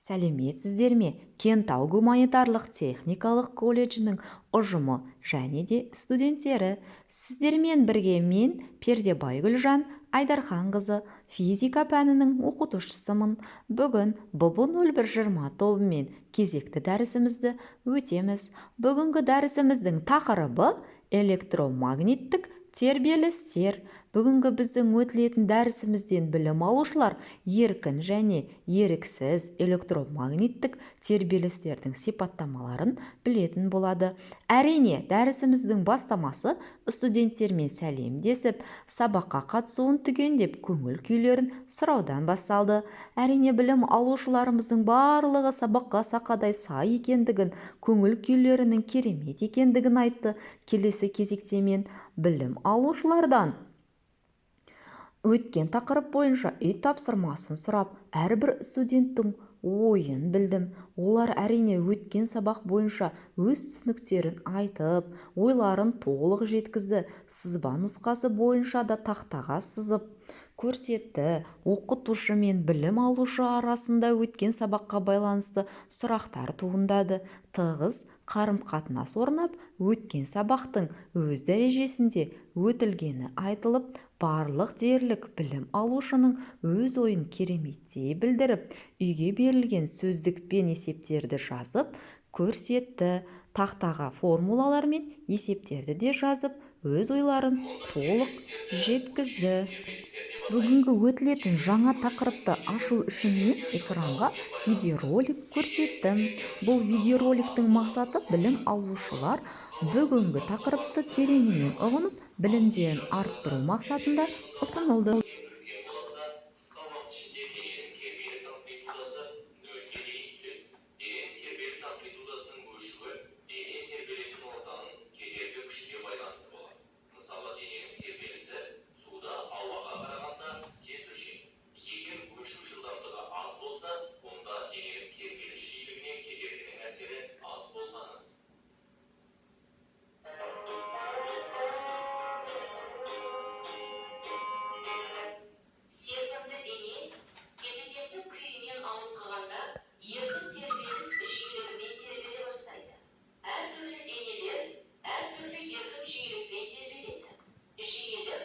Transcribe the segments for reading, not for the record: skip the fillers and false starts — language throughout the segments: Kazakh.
Сәлеметсіздер ме? Кентау гуманитарлық техникалық колледжінің ұжымы және де студенттері. Сіздермен бірге мен Пердебай Гүлжан Айдарханқызы, физика пәнінің оқытушысымын. Бүгін ББ0120 тобымен кезекті дәрісімізді өтеміз. Бүгінгі дәрісіміздің тақырыбы электромагниттік тербелістер. Бүгінгі біздің өтілетін дәрісімізден білім алушылар еркін және еріксіз электромагниттік тербелістердің сипаттамаларын білетін болады. Әрине, дәрісіміздің бастамасы студенттермен сәлемдесіп, сабаққа қатысуын түгендеп, көңіл күйлерін сұраудан басталды. Әрине, білім алушыларымыздың барлығы сабаққа сақадай сай екендігін, көңіл күйлерінің керемет екендігін айтты. Келесі кезекте мен білім алушылардан өткен тақырып бойынша үй тапсырмасын сұрап, әрбір студенттің ойын білдім. Олар әрине өткен сабақ бойынша өз түсініктерін айтып, ойларын толық жеткізді. Сызба нұсқасы бойынша да тақтаға сызып көрсетті. Оқытушы мен білім алушы арасында өткен сабаққа байланысты сұрақтар туындады. Тығыз қарым-қатынас орнап, өткен сабақтың өз дәрежесінде өтілгені айтылып, барлық дерлік білім алушының өз ойын кереметтей білдіріп, үйге берілген сөздік пен есептерді жазып көрсетті. Тақтаға формулалар мен есептерді де жазып, өз ойларын толық жеткізді. Бүгінгі өтілетін жаңа тақырыпты ашу үшін мен экранға видеоролик көрсеттім. Бұл видеороликтің мақсаты білім алушылар бүгінгі тақырыпты тереңінен ұғынып, білімдерін арттыру мақсатында ұсынылды. Мысалы, дененің тербелісі суда ауаға қарағанда тез өшеді. Егер өшу жылдамдығы аз болса, онда дененің тербеліс жиілігіне кедергінің әсері аз болғаны. Серпімді дене тепе-теңдік күйінен ауытқығанда еркін тербеліс жиілігімен тербеле бастайды. Әртүрлі денелер әртүрлі еркін жиілікпен тербеледі. Жиілік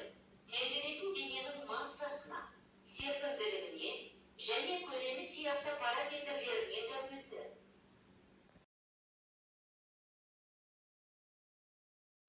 тербелетін дененің массасына, серпімділігіне және көлемі сияқты параметрлеріне тәуелді.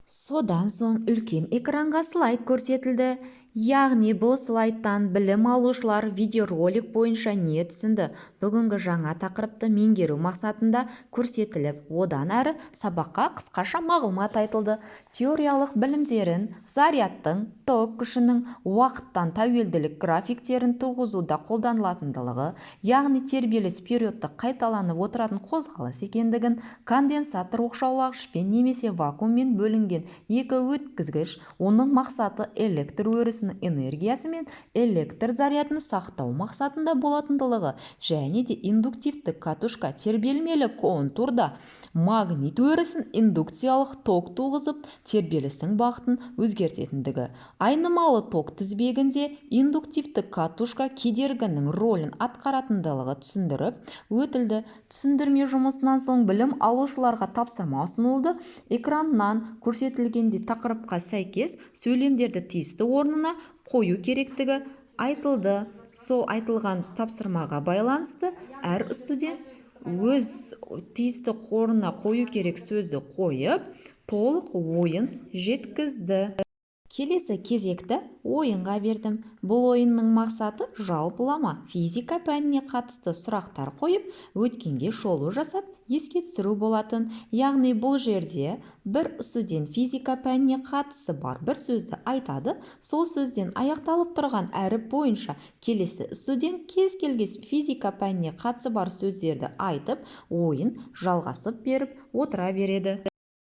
Содан соң үлкен экранға слайд көрсетілді. Яғни бұл слайдтан білім алушылар видеоролик бойынша не түсінді? Бүгінгі жаңа тақырыпты меңгеру мақсатында көрсетіліп, одан әрі сабаққа қысқаша мағлұмат айтылды. Теориялық білімдерін, зарядтың, ток күшінің, уақыттан тәуелділік графиктерін туғызуда қолданылатындығы, яғни тербеліс периодты қайталанып отыратын қозғалыс екендігін, конденсатор оқшаулағышпен немесе вакууммен бөлінген екі өткізгіш, оның мақсаты электр өрісінің энергиясы мен электр зарядын сақтау мақсатында болатындығы, және де индуктивті катушка тербелмелі контурда магнит өрісін индукциялық ток туғызып, тербелістің бағытын өзгертетіндігі. Айнымалы ток тізбегінде индуктивті катушка кедергінің ролін атқаратындығы түсіндіріп өтілді. Түсіндірме жұмысынан соң білім алушыларға тапсырма ұсынылды. Экраннан көрсетілгендей тақырыпқа сәйкес сөйлемдерді тиісті орнына қою керектігі айтылды. Сол айтылған тапсырмаға байланысты әр студент өз тиісті орнына қою керек сөзді қойып, толық ойын жеткізді. Келесі кезекті ойынға бердім. Бұл ойынның мақсаты жалпылама физика пәніне қатысты сұрақтар қойып, өткенге шолу жасап, еске түсіру болатын. Яғни бұл жерде бір студент физика пәніне қатысы бар бір сөзді айтады, сол сөзден аяқталып тұрған әріп бойынша келесі студент кез келген физика пәніне қатысы бар сөздерді айтып, ойын жалғасып беріп отыра береді.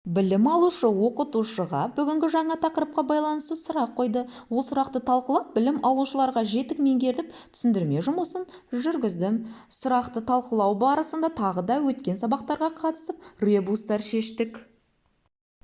Білім алушы оқытушыға бүгінгі жаңа тақырыпқа байланысты сұрақ қойды. Ол сұрақты талқылап, білім алушыларға жетік меңгердіп, түсіндірме жұмысын жүргіздім. Сұрақты талқылау барысында тағы да өткен сабақтарға қатысып, ребустар шештік.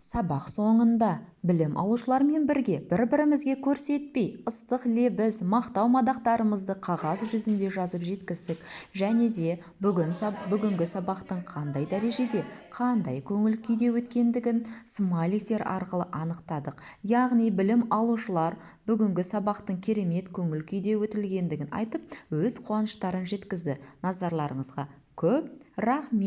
Сабақ соңында білім алушылармен бірге бір-бірімізге көрсетпей ыстық лебіз, мақтау мадақтарымызды қағаз жүзінде жазып жеткіздік және де бүгінгі сабақтың қандай дәрежеде, қандай көңіл күйде өткендігін смайликтер арқылы анықтадық. Яғни білім алушылар бүгінгі сабақтың керемет көңіл күйде өтілгендігін айтып, өз қуаныштарын жеткізді. Назарларыңызға көп рахмет.